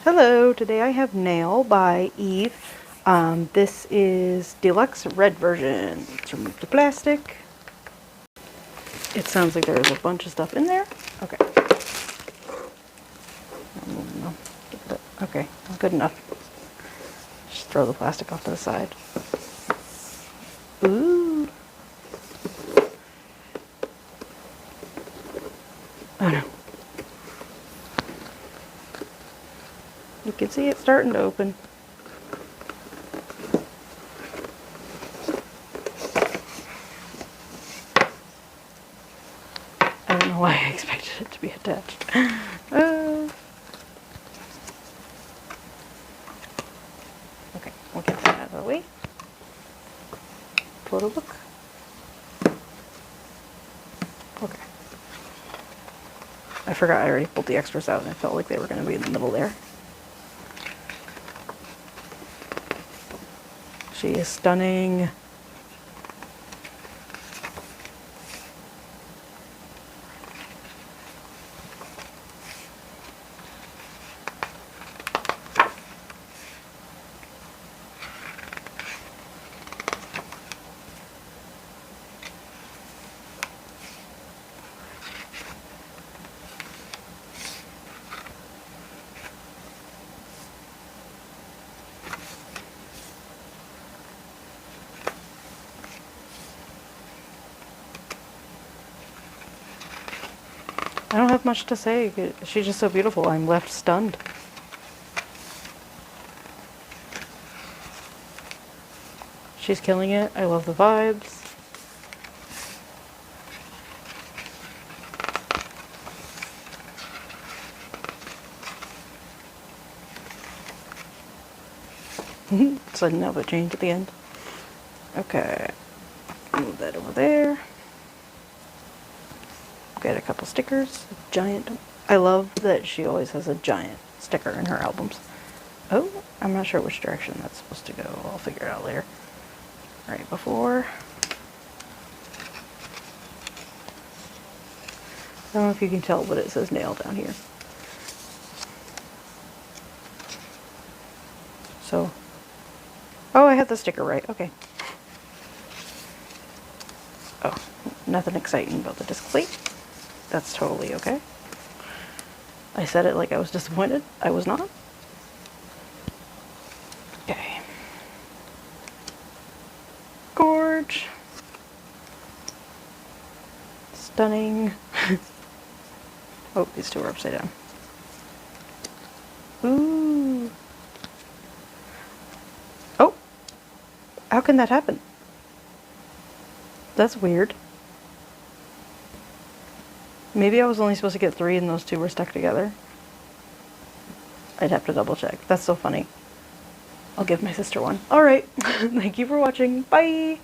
Hello, today I have Nail by Yves. This is Deluxe red version. Let's remove the plastic. It sounds like there is a bunch of stuff in there. Okay. No. Okay, good enough. Just throw the plastic off to the side. Ooh. Oh no. You can see it starting to open. I don't know why I expected it to be attached. Okay, we'll get that out of the way. Photo book. Okay. I forgot I already pulled the extras out and I felt like they were going to be in the middle there. She is stunning. I don't have much to say. She's just so beautiful. I'm left stunned. She's killing it. I love the vibes. Sudden outfit change at the end. Okay. Move that over there. Get a couple stickers. Giant. I love that she always has a giant sticker in her albums. Oh, I'm not sure which direction that's supposed to go. I'll figure it out later. Right before. I don't know if you can tell, but it says Nail down here. So, oh, I had the sticker right. Okay. Oh, nothing exciting about the disc plate. That's totally okay. I said it like I was disappointed. I was not. Okay. Gorge. Stunning. Oh, these two are upside down. Ooh. Oh. How can that happen? That's weird. Maybe I was only supposed to get 3 and those 2 were stuck together. I'd have to double check. That's so funny. I'll give my sister one. Alright. Thank you for watching. Bye!